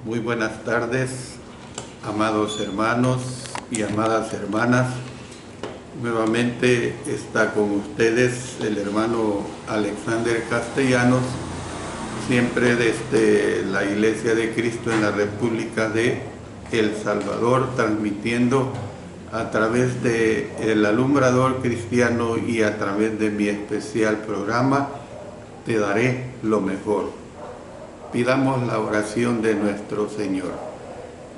Muy buenas tardes, amados hermanos y amadas hermanas. Nuevamente está con ustedes el hermano Alexander Castellanos, siempre desde la Iglesia de Cristo en la República de El Salvador, transmitiendo a través de El Alumbrador Cristiano y a través de mi especial programa Te Daré lo Mejor. Pidamos la oración de nuestro Señor.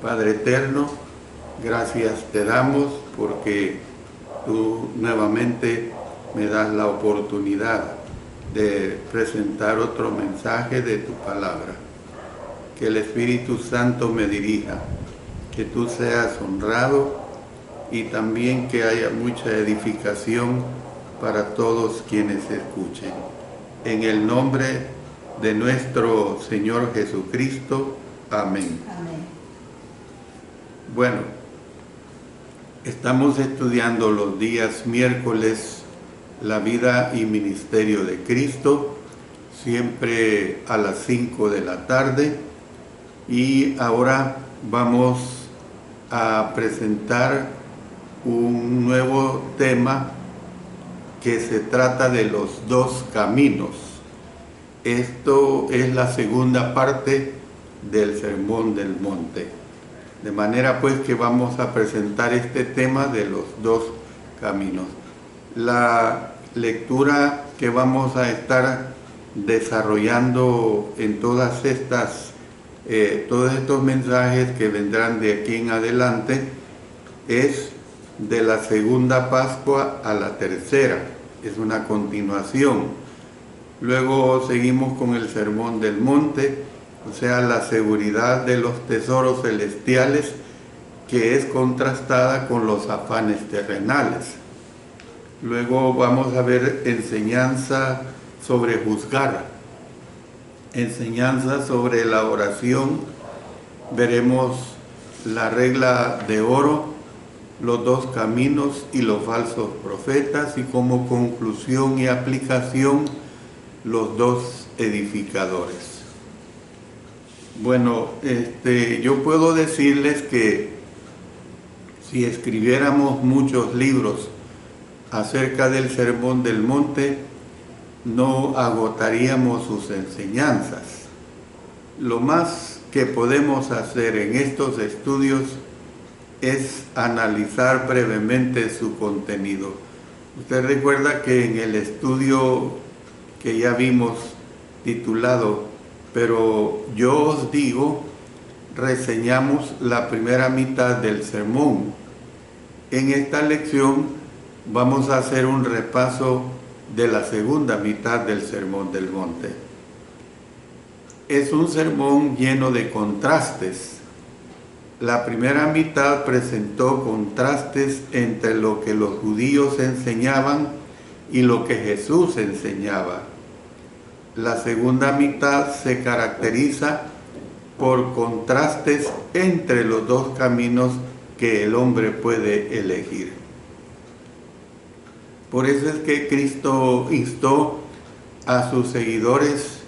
Padre eterno, gracias te damos porque tú nuevamente me das la oportunidad de presentar otro mensaje de tu palabra. Que el Espíritu Santo me dirija, que tú seas honrado y también que haya mucha edificación para todos quienes escuchen. En el nombre de nuestro Señor Jesucristo. Amén. Amén. Bueno, estamos estudiando los días miércoles la vida y ministerio de Cristo, siempre a las 5 de la tarde, y ahora vamos a presentar un nuevo tema que se trata de los dos caminos. Esto es la segunda parte del Sermón del Monte. De manera pues que vamos a presentar este tema de los dos caminos. La lectura que vamos a estar desarrollando en todos estos mensajes que vendrán de aquí en adelante es de la segunda Pascua a la tercera. Es una continuación. Luego seguimos con el Sermón del Monte, o sea, la seguridad de los tesoros celestiales, que es contrastada con los afanes terrenales. Luego vamos a ver enseñanza sobre juzgar, enseñanza sobre la oración. Veremos la regla de oro, los dos caminos y los falsos profetas, y como conclusión y aplicación, los dos edificadores. Bueno, yo puedo decirles que si escribiéramos muchos libros acerca del Sermón del Monte, no agotaríamos sus enseñanzas. Lo más que podemos hacer en estos estudios es analizar brevemente su contenido. Usted recuerda que en el estudio que ya vimos titulado "Pero yo os digo", reseñamos la primera mitad del sermón. En esta lección vamos a hacer un repaso de la segunda mitad del Sermón del Monte. Es un sermón lleno de contrastes. La primera mitad presentó contrastes entre lo que los judíos enseñaban y lo que Jesús enseñaba. La segunda mitad se caracteriza por contrastes entre los dos caminos que el hombre puede elegir. Por eso es que Cristo instó a sus seguidores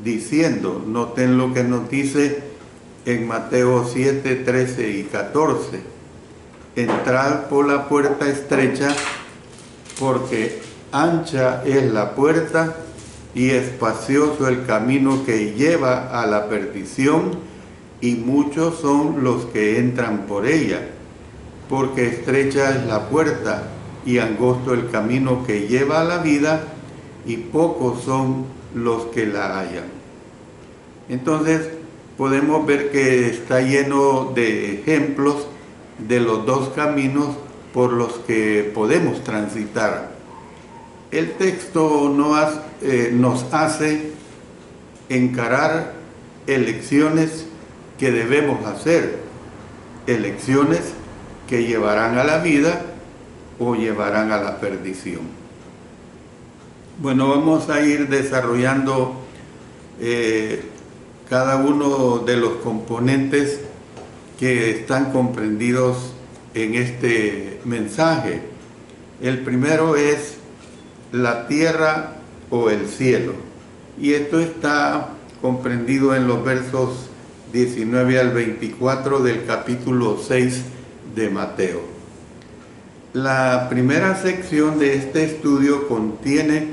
diciendo, noten lo que nos dice en Mateo 7, 13 y 14, entrad por la puerta estrecha, porque ancha es la puerta y espacioso el camino que lleva a la perdición, y muchos son los que entran por ella, porque estrecha es la puerta y angosto el camino que lleva a la vida, y pocos son los que la hallan. Entonces podemos ver que está lleno de ejemplos de los dos caminos por los que podemos transitar. El texto nos hace encarar elecciones que debemos hacer, elecciones que llevarán a la vida o llevarán a la perdición. Bueno, vamos a ir desarrollando cada uno de los componentes que están comprendidos en este mensaje. El primero es la tierra o el cielo, y esto está comprendido en los versos 19 al 24 del capítulo 6 de Mateo. La primera sección de este estudio contiene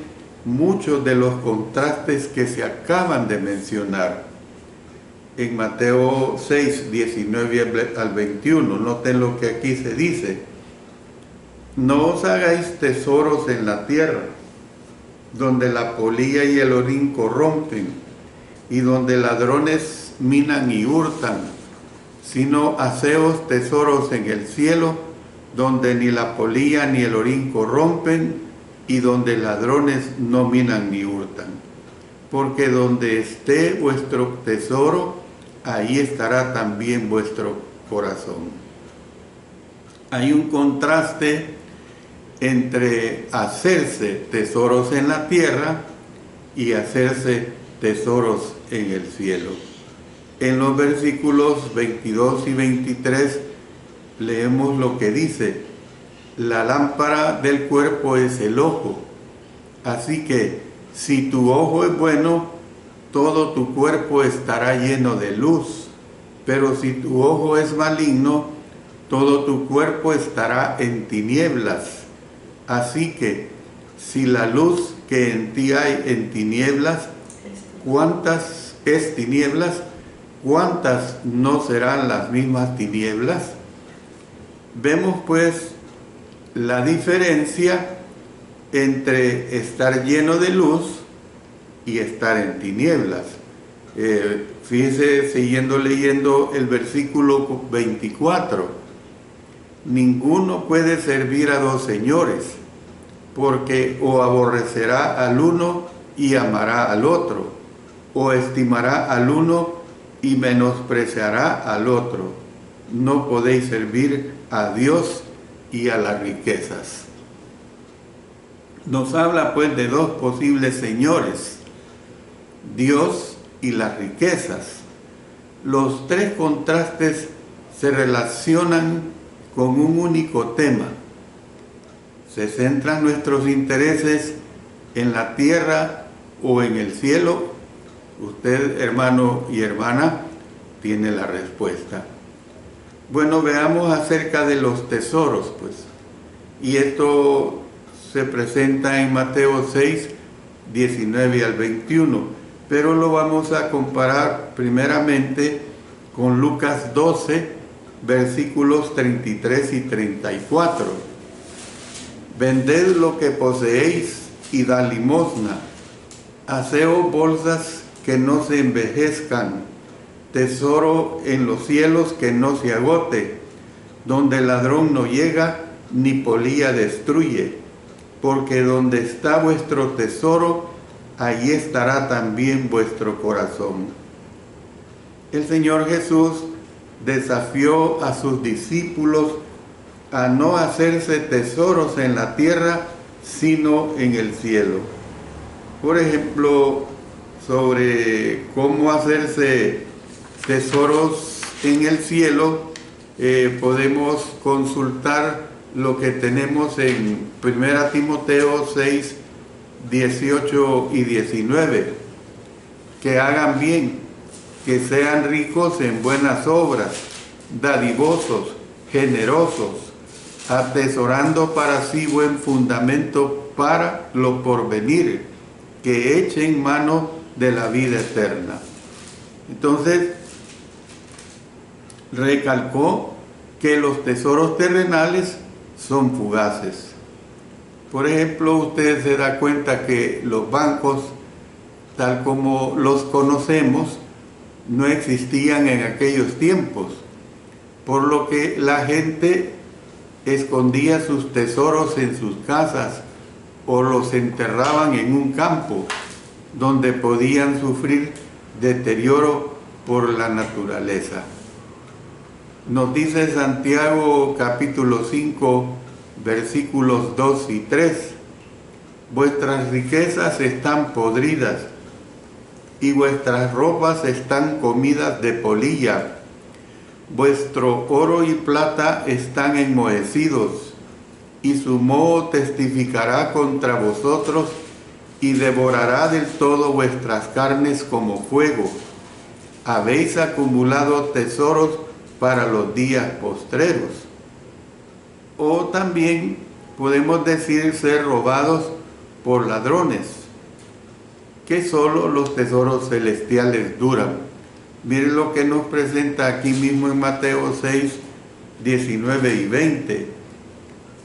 muchos de los contrastes que se acaban de mencionar. En Mateo 6, 19 al 21, noten lo que aquí se dice: no os hagáis tesoros en la tierra, donde la polilla y el orín corrompen, y donde ladrones minan y hurtan, sino haceos tesoros en el cielo, donde ni la polilla ni el orín corrompen, y donde ladrones no minan ni hurtan. Porque donde esté vuestro tesoro, ahí estará también vuestro corazón. Hay un contraste entre hacerse tesoros en la tierra y hacerse tesoros en el cielo. En los versículos 22 y 23 leemos lo que dice: la lámpara del cuerpo es el ojo, así que si tu ojo es bueno, todo tu cuerpo estará lleno de luz, pero si tu ojo es maligno, todo tu cuerpo estará en tinieblas. Así que, si la luz que en ti hay en tinieblas, ¿cuántas es tinieblas? ¿Cuántas no serán las mismas tinieblas? Vemos pues la diferencia entre estar lleno de luz y estar en tinieblas. Fíjese, siguiendo leyendo el versículo 24, ninguno puede servir a dos señores, porque o aborrecerá al uno y amará al otro, o estimará al uno y menospreciará al otro. No podéis servir a Dios y a las riquezas. Nos habla pues de dos posibles señores: Dios y las riquezas. Los tres contrastes se relacionan con un único tema. ¿Se centran nuestros intereses en la tierra o en el cielo? Usted, hermano y hermana, tiene la respuesta. Bueno, veamos acerca de los tesoros, pues. Y esto se presenta en Mateo 6, 19 al 21. Pero lo vamos a comparar primeramente con Lucas 12, versículos 33 y 34. Vended lo que poseéis y da limosna. Haceos bolsas que no se envejezcan, tesoro en los cielos que no se agote, donde el ladrón no llega ni polilla destruye, porque donde está vuestro tesoro, allí estará también vuestro corazón. El Señor Jesús desafió a sus discípulos a no hacerse tesoros en la tierra, sino en el cielo. Por ejemplo, sobre cómo hacerse tesoros en el cielo, podemos consultar lo que tenemos en 1 Timoteo 6, 18 y 19. Que hagan bien, que sean ricos en buenas obras, dadivosos, generosos, atesorando para sí buen fundamento para lo porvenir, que echen mano de la vida eterna. Entonces, recalcó que los tesoros terrenales son fugaces. Por ejemplo, usted se da cuenta que los bancos, tal como los conocemos, no existían en aquellos tiempos, por lo que la gente escondía sus tesoros en sus casas o los enterraban en un campo donde podían sufrir deterioro por la naturaleza. Nos dice Santiago capítulo 5, versículos 2 y 3: vuestras riquezas están podridas y vuestras ropas están comidas de polilla. Vuestro oro y plata están enmohecidos, y su moho testificará contra vosotros, y devorará del todo vuestras carnes como fuego. habéis acumulado tesoros para los días postreros. O también podemos decir ser robados por ladrones, que solo los tesoros celestiales duran. Miren lo que nos presenta aquí mismo en Mateo 6, 19 y 20.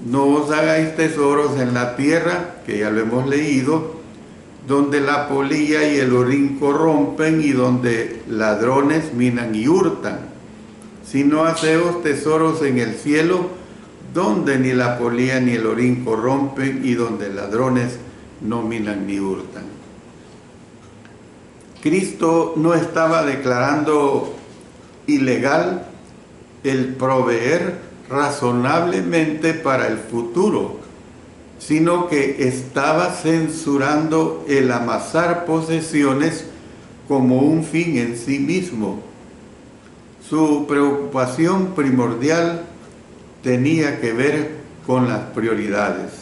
No os hagáis tesoros en la tierra, que ya lo hemos leído, donde la polilla y el orín corrompen y donde ladrones minan y hurtan, sino haceos tesoros en el cielo, donde ni la polilla ni el orín corrompen y donde ladrones no minan ni hurtan. Cristo no estaba declarando ilegal el proveer razonablemente para el futuro, sino que estaba censurando el amasar posesiones como un fin en sí mismo. Su preocupación primordial tenía que ver con las prioridades.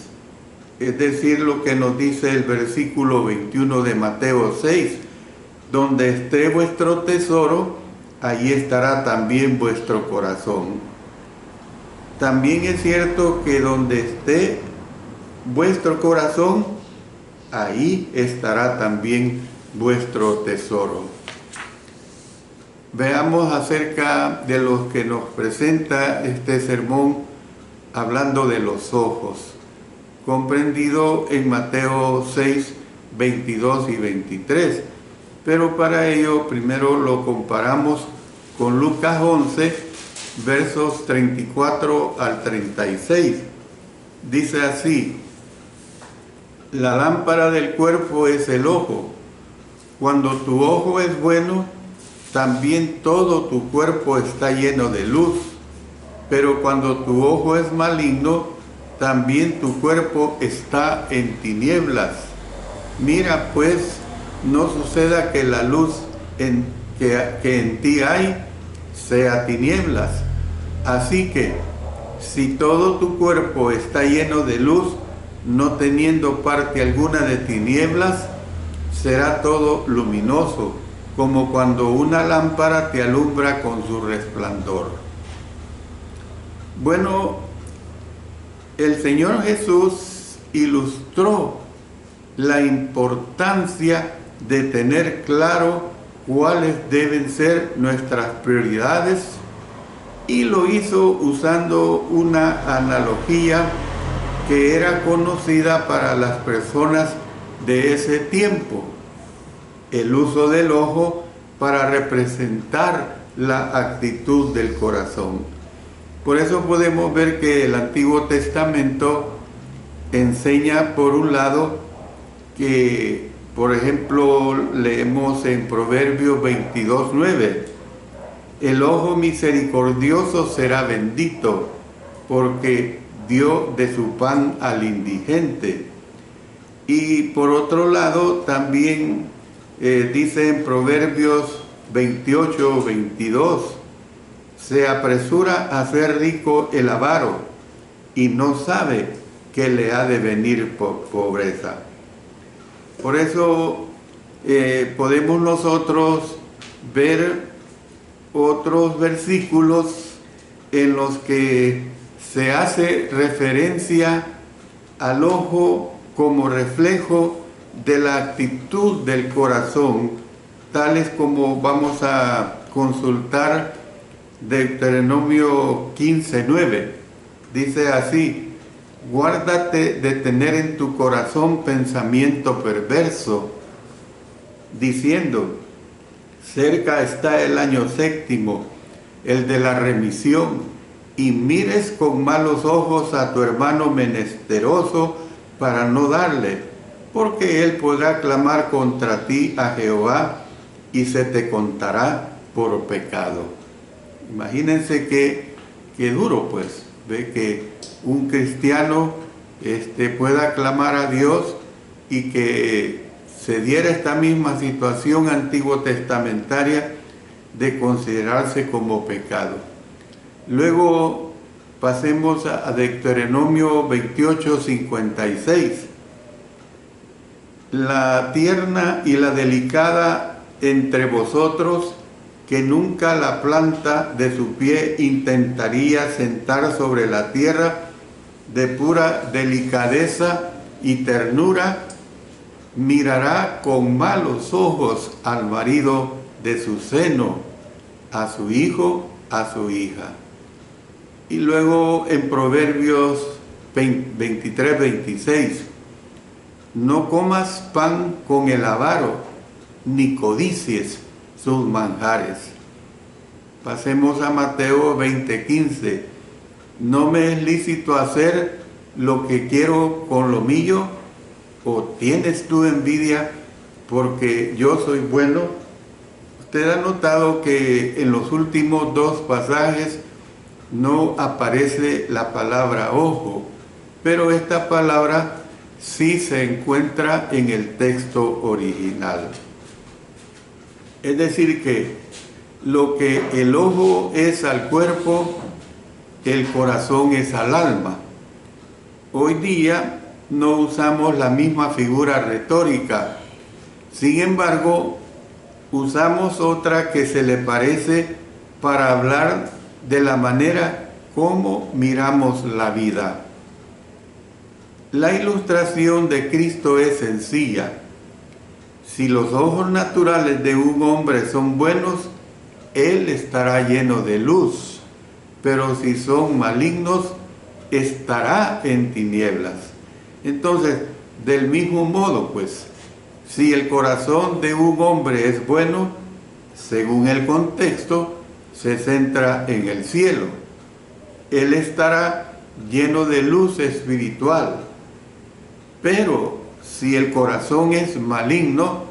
Es decir, lo que nos dice el versículo 21 de Mateo 6, donde esté vuestro tesoro, allí estará también vuestro corazón. También es cierto que donde esté vuestro corazón, ahí estará también vuestro tesoro. Veamos acerca de lo que nos presenta este sermón hablando de los ojos, comprendido en Mateo 6, 22 y 23. Pero para ello primero lo comparamos con Lucas 11, versos 34 al 36. Dice así: la lámpara del cuerpo es el ojo. Cuando tu ojo es bueno, también todo tu cuerpo está lleno de luz. Pero cuando tu ojo es maligno, también tu cuerpo está en tinieblas. Mira pues, no suceda que la luz que en ti hay sea tinieblas. Así que, si todo tu cuerpo está lleno de luz, no teniendo parte alguna de tinieblas, será todo luminoso, como cuando una lámpara te alumbra con su resplandor. Bueno, el Señor Jesús ilustró la importancia de tener claro cuáles deben ser nuestras prioridades, y lo hizo usando una analogía que era conocida para las personas de ese tiempo: el uso del ojo para representar la actitud del corazón. Por eso podemos ver que el Antiguo Testamento enseña, por un lado, que, por ejemplo, leemos en Proverbios 22:9, el ojo misericordioso será bendito, porque dio de su pan al indigente. Y por otro lado, también dice en Proverbios 28:22, se apresura a ser rico el avaro y no sabe que le ha de venir pobreza. Por eso podemos nosotros ver otros versículos en los que se hace referencia al ojo como reflejo de la actitud del corazón, tales como vamos a consultar Deuteronomio 15:9. Dice así: guárdate de tener en tu corazón pensamiento perverso, diciendo, cerca está el año séptimo, el de la remisión, y mires con malos ojos a tu hermano menesteroso para no darle, porque él podrá clamar contra ti a Jehová y se te contará por pecado. Imagínense qué duro, pues, ve que un cristiano pueda clamar a Dios y que se diera esta misma situación antiguo testamentaria de considerarse como pecado. Luego pasemos a Deuteronomio 28:56. La tierna y la delicada entre vosotros que nunca la planta de su pie intentaría sentar sobre la tierra, de pura delicadeza y ternura, mirará con malos ojos al marido de su seno, a su hijo, a su hija. Y luego en Proverbios 23, 26, no comas pan con el avaro, ni codicies sus manjares. Pasemos a Mateo 20, 15. ¿No me es lícito hacer lo que quiero con lo mío? ¿O tienes tú envidia porque yo soy bueno? Usted ha notado que en los últimos dos pasajes no aparece la palabra ojo, pero esta palabra sí se encuentra en el texto original. Es decir que lo que el ojo es al cuerpo, el corazón es al alma. Hoy día no usamos la misma figura retórica, sin embargo, usamos otra que se le parece para hablar de la manera como miramos la vida. La ilustración de Cristo es sencilla. Si los ojos naturales de un hombre son buenos, él estará lleno de luz, pero si son malignos, estará en tinieblas. Entonces, del mismo modo, pues, si el corazón de un hombre es bueno, según el contexto, se centra en el cielo. Él estará lleno de luz espiritual. Pero si el corazón es maligno,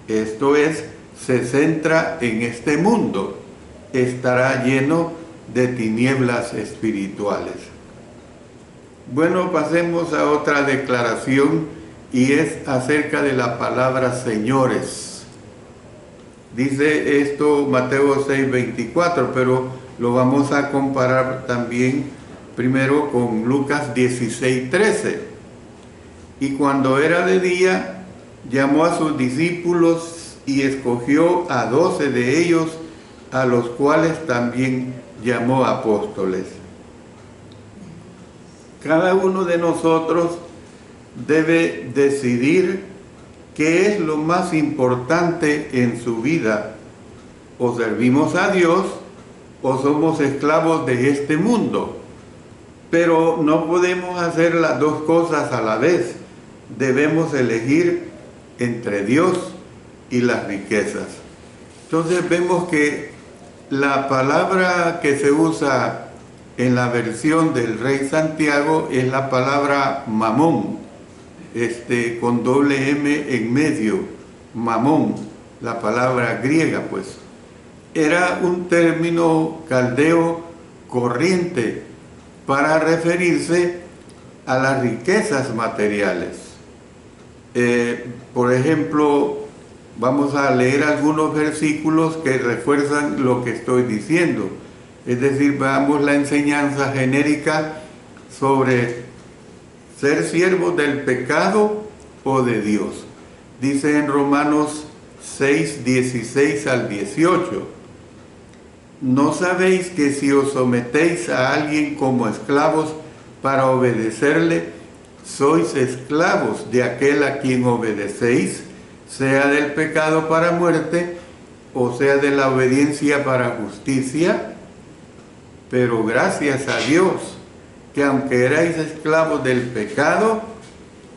esto es, se centra en este mundo, estará lleno de tinieblas espirituales. Bueno, pasemos a otra declaración y es acerca de la palabra señores. Dice esto Mateo 6:24, pero lo vamos a comparar también primero con Lucas 16:13. Y cuando era de día, llamó a sus discípulos y escogió a 12 de ellos, a los cuales también llamó apóstoles. Cada uno de nosotros debe decidir qué es lo más importante en su vida. O servimos a Dios o somos esclavos de este mundo. Pero no podemos hacer las dos cosas a la vez. Debemos elegir entre Dios y las riquezas. Entonces vemos que la palabra que se usa en la versión del Rey Santiago es la palabra mamón, con doble M en medio, mamón, la palabra griega, pues. Era un término caldeo corriente para referirse a las riquezas materiales. Por ejemplo, vamos a leer algunos versículos que refuerzan lo que estoy diciendo. Es decir, veamos la enseñanza genérica sobre ser siervos del pecado o de Dios. Dice en Romanos 6, 16 al 18, ¿no sabéis que si os sometéis a alguien como esclavos para obedecerle, sois esclavos de aquel a quien obedecéis, sea del pecado para muerte, o sea de la obediencia para justicia? Pero gracias a Dios, que aunque erais esclavos del pecado,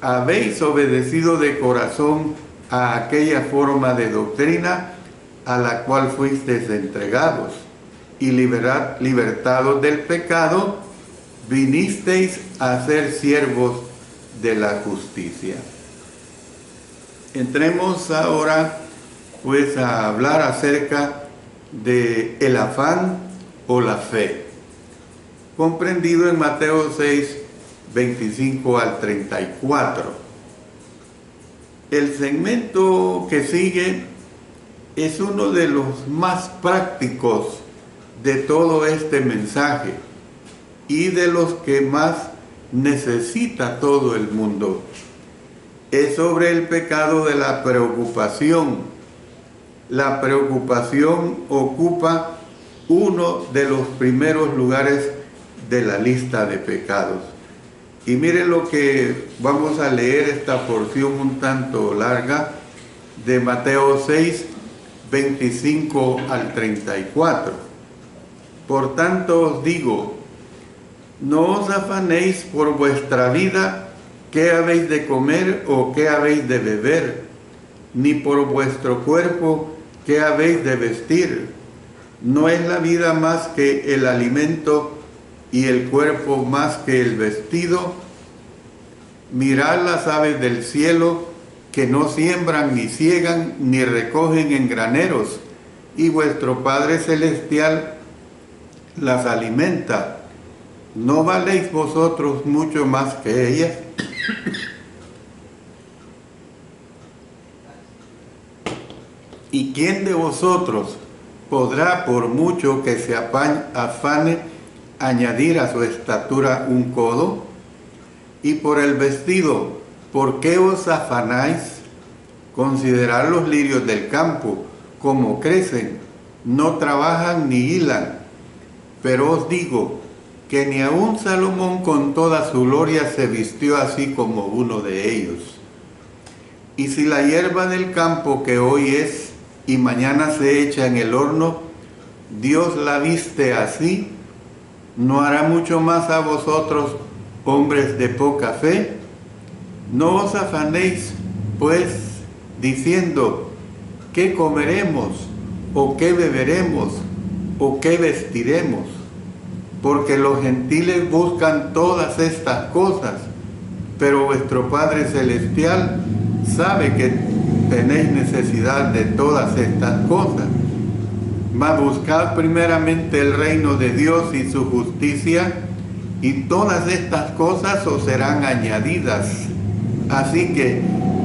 habéis obedecido de corazón a aquella forma de doctrina a la cual fuisteis entregados, y libertados del pecado, vinisteis a ser siervos de la justicia. Entremos ahora pues a hablar acerca de el afán o la fe, comprendido en Mateo 6, 25 al 34. El segmento que sigue es uno de los más prácticos de todo este mensaje y de los que más necesita todo el mundo. Es sobre el pecado de la preocupación, la preocupación ocupa uno de los primeros lugares de la lista de pecados. Y miren lo que vamos a leer, esta porción un tanto larga de Mateo 6, 25 al 34. Por tanto os digo, no os afanéis por vuestra vida, qué habéis de comer o qué habéis de beber, ni por vuestro cuerpo, qué habéis de vestir. ¿No es la vida más que el alimento y el cuerpo más que el vestido? Mirad las aves del cielo, que no siembran, ni siegan, ni recogen en graneros, y vuestro Padre Celestial las alimenta. ¿No valéis vosotros mucho más que ellas? ¿Y quién de vosotros podrá, por mucho que se afane, añadir a su estatura un codo? Y por el vestido, ¿por qué os afanáis? Considerad los lirios del campo, cómo crecen, no trabajan ni hilan. Pero os digo que ni aun Salomón con toda su gloria se vistió así como uno de ellos. Y si la hierba del campo que hoy es y mañana se echa en el horno, Dios la viste así, ¿no hará mucho más a vosotros, hombres de poca fe? No os afanéis, pues, diciendo, ¿qué comeremos? ¿O qué beberemos? ¿O qué vestiremos? Porque los gentiles buscan todas estas cosas, pero vuestro Padre Celestial sabe que tenéis necesidad de todas estas cosas. Mas buscad primeramente el reino de Dios y su justicia, y todas estas cosas os serán añadidas. Así que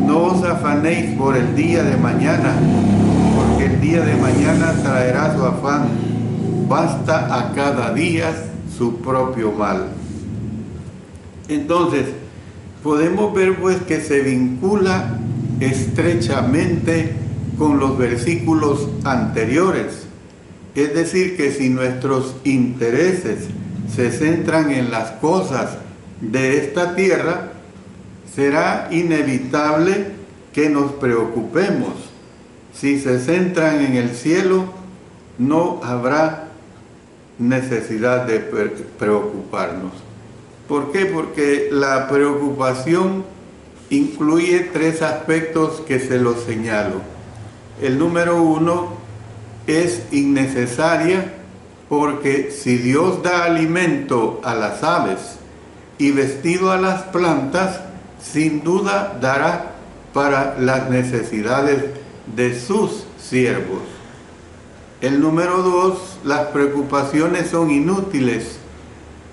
no os afanéis por el día de mañana, porque el día de mañana traerá su afán. Basta a cada día su propio mal. Entonces, podemos ver pues que se vincula estrechamente con los versículos anteriores. Es decir, que si nuestros intereses se centran en las cosas de esta tierra, será inevitable que nos preocupemos. Si se centran en el cielo, no habrá necesidad de preocuparnos. ¿Por qué? Porque la preocupación incluye tres aspectos que se los señalo. El número uno es innecesaria, porque si Dios da alimento a las aves y vestido a las plantas, sin duda dará para las necesidades de sus siervos. El número dos, las preocupaciones son inútiles,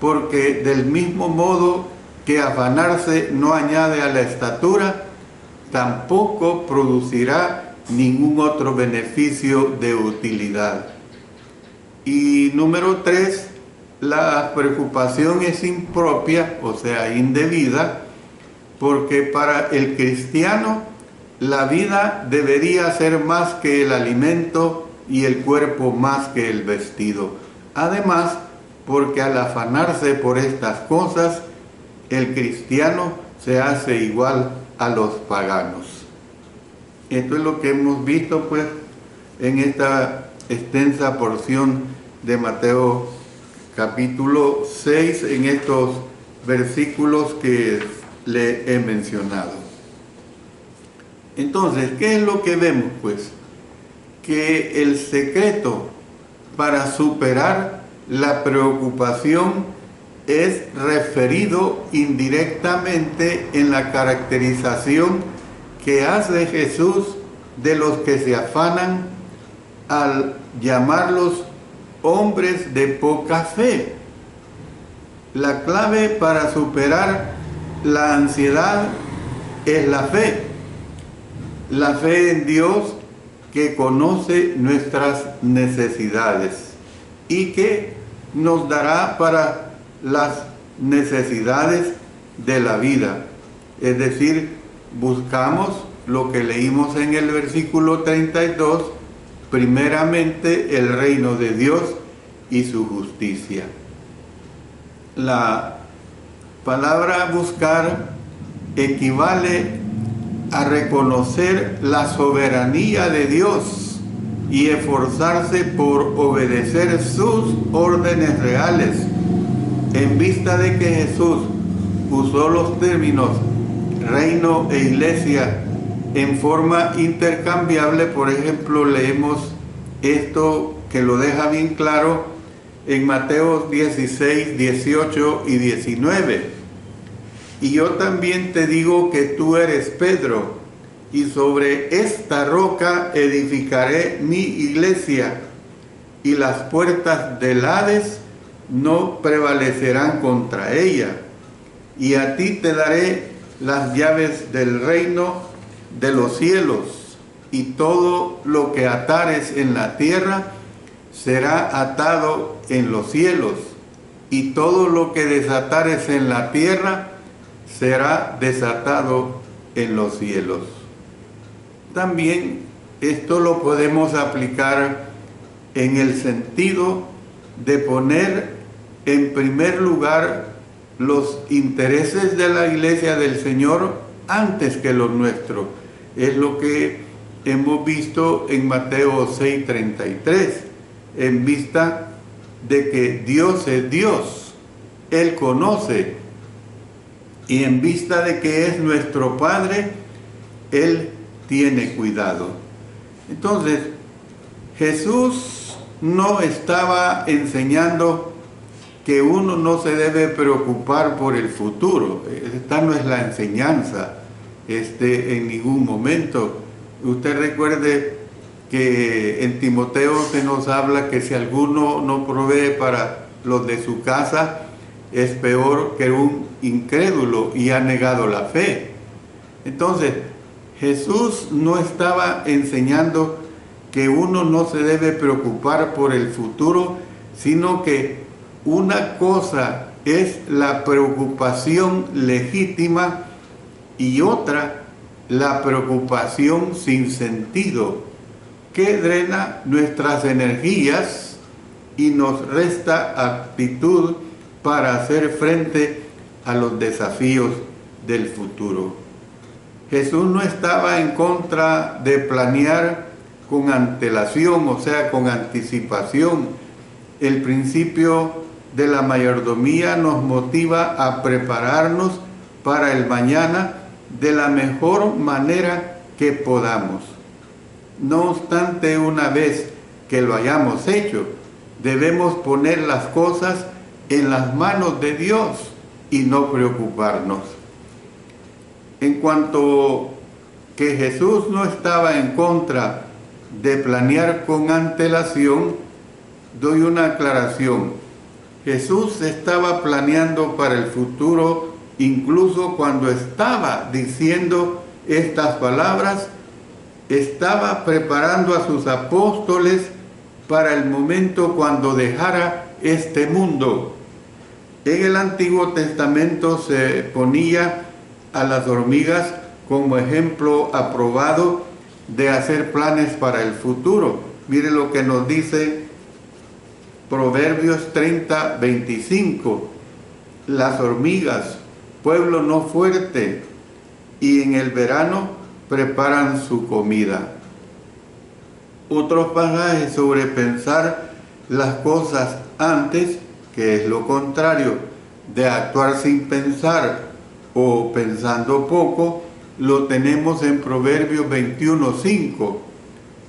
porque del mismo modo que afanarse no añade a la estatura, tampoco producirá ningún otro beneficio de utilidad. Y número tres, la preocupación es impropia, o sea, indebida, porque para el cristiano la vida debería ser más que el alimento y el cuerpo más que el vestido. Además, porque al afanarse por estas cosas, el cristiano se hace igual a los paganos. Esto es lo que hemos visto pues en esta extensa porción de Mateo capítulo 6, en estos versículos que le he mencionado. Entonces, ¿qué es lo que vemos pues? Que el secreto para superar la preocupación es referido indirectamente en la caracterización que hace Jesús de los que se afanan al llamarlos hombres de poca fe. La clave para superar la ansiedad es la fe en Dios, que conoce nuestras necesidades y que nos dará para las necesidades de la vida. Es decir, buscamos lo que leímos en el versículo 32, primeramente el reino de Dios y su justicia. La palabra buscar equivale a reconocer la soberanía de Dios y esforzarse por obedecer sus órdenes reales. En vista de que Jesús usó los términos reino e iglesia en forma intercambiable, por ejemplo, leemos esto que lo deja bien claro en Mateo 16, 18 y 19. Y yo también te digo que tú eres Pedro, y sobre esta roca edificaré mi iglesia, y las puertas del Hades no prevalecerán contra ella. Y a ti te daré las llaves del reino de los cielos, y todo lo que atares en la tierra será atado en los cielos, y todo lo que desatares en la tierra será desatado en los cielos. También esto lo podemos aplicar en el sentido de poner en primer lugar los intereses de la iglesia del Señor antes que los nuestros. Es lo que hemos visto en Mateo 6:33, en vista de que Dios es Dios, Él conoce, y en vista de que es nuestro Padre, Él tiene cuidado. Entonces, Jesús no estaba enseñando que uno no se debe preocupar por el futuro. Esta no es la enseñanza en ningún momento. Usted recuerde que en Timoteo se nos habla que si alguno no provee para los de su casa, es peor que un incrédulo y ha negado la fe. Entonces, Jesús no estaba enseñando que uno no se debe preocupar por el futuro, sino que una cosa es la preocupación legítima y otra la preocupación sin sentido, que drena nuestras energías y nos resta actitud para hacer frente a los desafíos del futuro. Jesús no estaba en contra de planear con antelación, o sea, con anticipación. El principio de la mayordomía nos motiva a prepararnos para el mañana de la mejor manera que podamos. No obstante, una vez que lo hayamos hecho, debemos poner las cosas en las manos de Dios y no preocuparnos. En cuanto que Jesús no estaba en contra de planear con antelación, doy una aclaración. Jesús estaba planeando para el futuro incluso cuando estaba diciendo estas palabras. Estaba preparando a sus apóstoles para el momento cuando dejara este mundo. En el Antiguo Testamento se ponía a las hormigas como ejemplo aprobado de hacer planes para el futuro. Mire lo que nos dice Proverbios 30:25. Las hormigas, pueblo no fuerte, y en el verano preparan su comida. Otros pasajes sobre pensar las cosas antes, que es lo contrario de actuar sin pensar o pensando poco, lo tenemos en Proverbios 21:5,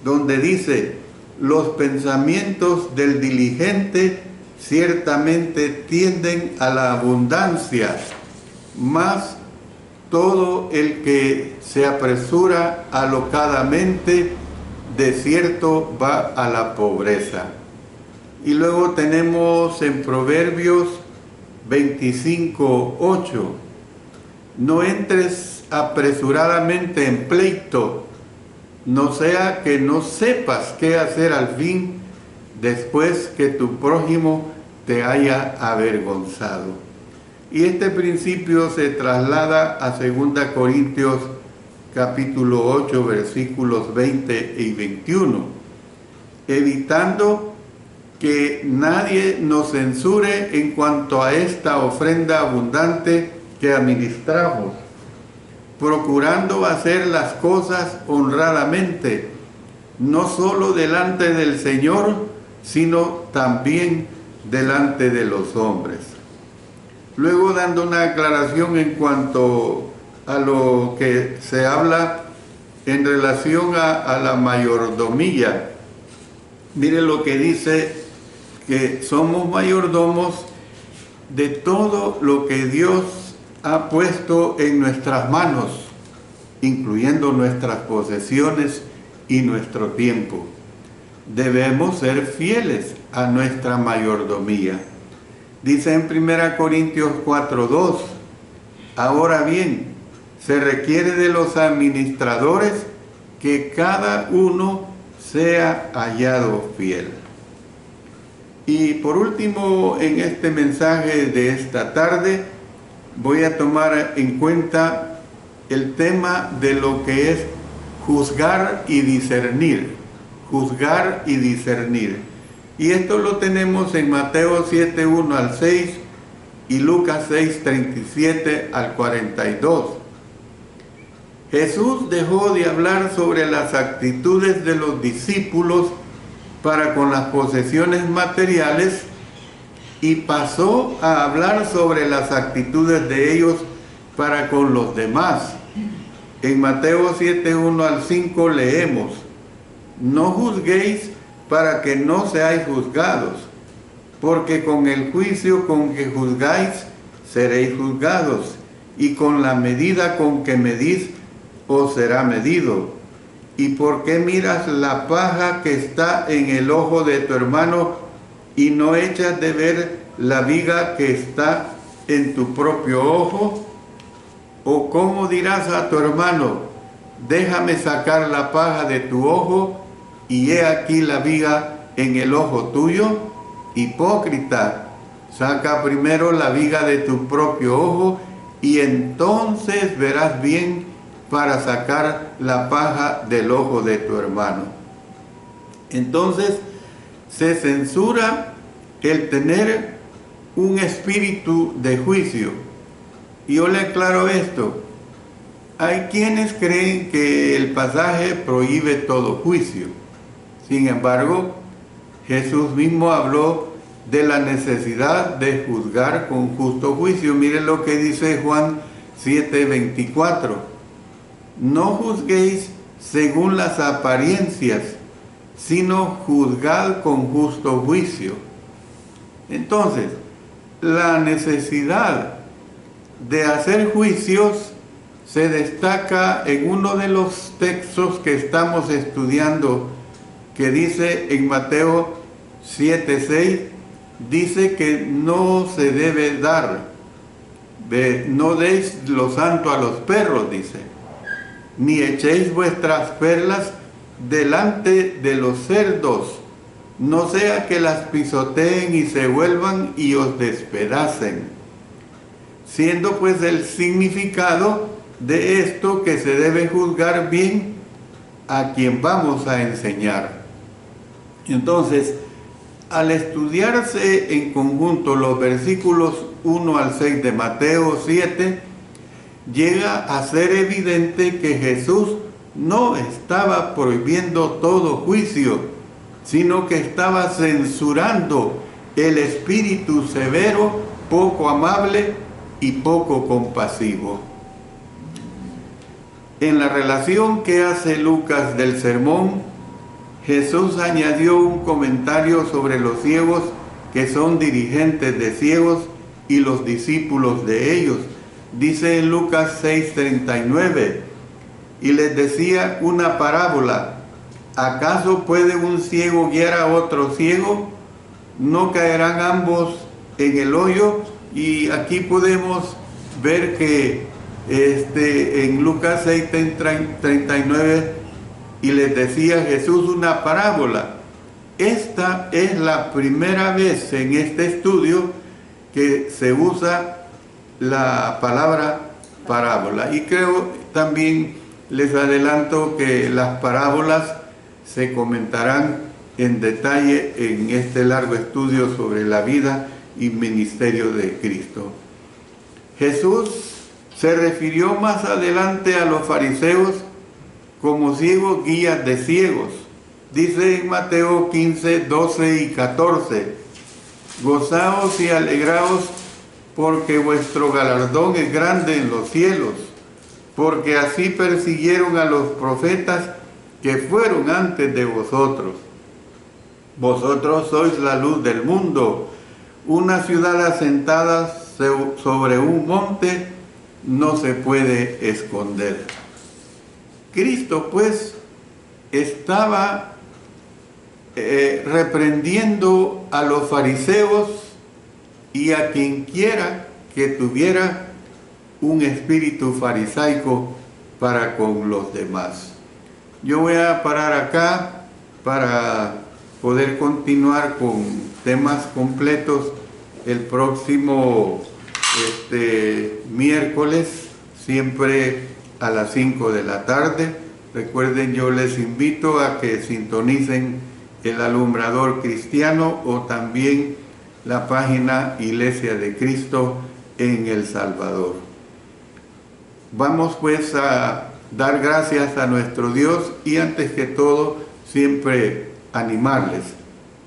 donde dice: los pensamientos del diligente ciertamente tienden a la abundancia, mas todo el que se apresura alocadamente, de cierto va a la pobreza. Y luego tenemos en Proverbios 25:8, no entres apresuradamente en pleito, no sea que no sepas qué hacer al fin, después que tu prójimo te haya avergonzado. Y este principio se traslada a 2 Corintios capítulo 8, versículos 20 y 21. evitando que nadie nos censure en cuanto a esta ofrenda abundante que administramos, procurando hacer las cosas honradamente, no solo delante del Señor, sino también delante de los hombres. Luego, dando una aclaración en cuanto a lo que se habla en relación a la mayordomía, mire lo que dice, que somos mayordomos de todo lo que Dios ha puesto en nuestras manos, incluyendo nuestras posesiones y nuestro tiempo. Debemos ser fieles a nuestra mayordomía. Dice en 1 Corintios 4:2, ahora bien, se requiere de los administradores que cada uno sea hallado fiel. Y por último, en este mensaje de esta tarde, voy a tomar en cuenta el tema de lo que es juzgar y discernir. Juzgar y discernir. Y esto lo tenemos en Mateo 7:1 al 6 y Lucas 6:37 al 42. Jesús dejó de hablar sobre las actitudes de los discípulos para con las posesiones materiales y pasó a hablar sobre las actitudes de ellos para con los demás. En Mateo 7:1 al 5 leemos: no juzguéis para que no seáis juzgados, porque con el juicio con que juzgáis seréis juzgados, y con la medida con que medís os será medido. ¿Y por qué miras la paja que está en el ojo de tu hermano y no echas de ver la viga que está en tu propio ojo? ¿O cómo dirás a tu hermano, déjame sacar la paja de tu ojo, y he aquí la viga en el ojo tuyo? Hipócrita, saca primero la viga de tu propio ojo, y entonces verás bien para sacar la paja del ojo de tu hermano. Entonces, se censura el tener un espíritu de juicio. Y yo le aclaro esto. Hay quienes creen que el pasaje prohíbe todo juicio. Sin embargo, Jesús mismo habló de la necesidad de juzgar con justo juicio. Miren lo que dice Juan 7:24. No juzguéis según las apariencias, sino juzgad con justo juicio. Entonces, la necesidad de hacer juicios se destaca en uno de los textos que estamos estudiando, que dice en Mateo 7:6, dice que no se debe dar, no deis lo santo a los perros, dice, ni echéis vuestras perlas delante de los cerdos, no sea que las pisoteen y se vuelvan y os despedacen. Siendo pues el significado de esto que se debe juzgar bien a quien vamos a enseñar. Entonces, al estudiarse en conjunto los versículos 1 al 6 de Mateo 7, llega a ser evidente que Jesús no estaba prohibiendo todo juicio, sino que estaba censurando el espíritu severo, poco amable y poco compasivo. En la relación que hace Lucas del sermón, Jesús añadió un comentario sobre los ciegos que son dirigentes de ciegos y los discípulos de ellos. Dice en Lucas 6:39, y les decía una parábola: ¿acaso puede un ciego guiar a otro ciego? ¿No caerán ambos en el hoyo? Y aquí podemos ver que en Lucas 6:39, y les decía Jesús una parábola. Esta es la primera vez en este estudio que se usa la palabra parábola. Y creo también, les adelanto, que las parábolas se comentarán en detalle en este largo estudio sobre la vida y ministerio de Cristo. Jesús se refirió más adelante a los fariseos como ciegos guías de ciegos. Dice en Mateo 15, 12 y 14: gozaos y alegraos, porque vuestro galardón es grande en los cielos, porque así persiguieron a los profetas que fueron antes de vosotros. Vosotros sois la luz del mundo. Una ciudad asentada sobre un monte no se puede esconder. Cristo, pues, estaba reprendiendo a los fariseos y a quien quiera que tuviera un espíritu farisaico para con los demás. Yo voy a parar acá para poder continuar con temas completos el próximo miércoles, siempre a las 5 de la tarde. Recuerden, yo les invito a que sintonicen el Alumbrador Cristiano o también la página Iglesia de Cristo en El Salvador. Vamos pues a dar gracias a nuestro Dios y antes que todo siempre animarles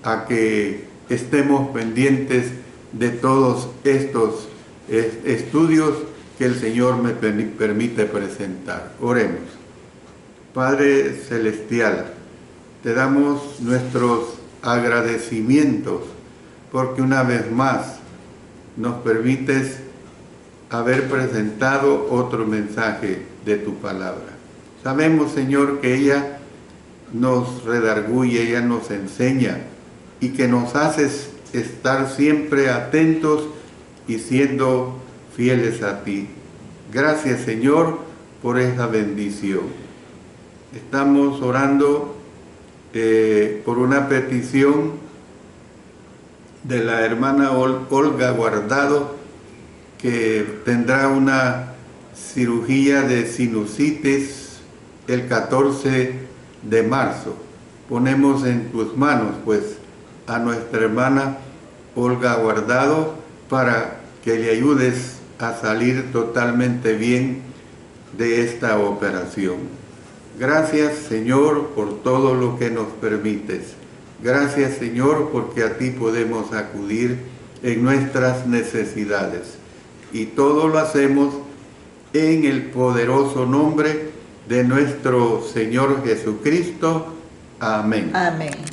a que estemos pendientes de todos estos estudios que el Señor me permite presentar. Oremos. Padre Celestial, te damos nuestros agradecimientos porque una vez más nos permites haber presentado otro mensaje de tu palabra. Sabemos, Señor, que ella nos redarguye, ella nos enseña y que nos haces estar siempre atentos y siendo fieles a ti. Gracias, Señor, por esa bendición. Estamos orando por una petición de la hermana Olga Guardado, que tendrá una cirugía de sinusitis el 14 de marzo. Ponemos en tus manos, pues, a nuestra hermana Olga Guardado para que le ayudes a salir totalmente bien de esta operación. Gracias, Señor, por todo lo que nos permites. Gracias, Señor, porque a ti podemos acudir en nuestras necesidades. Y todo lo hacemos en el poderoso nombre de nuestro Señor Jesucristo. Amén. Amén.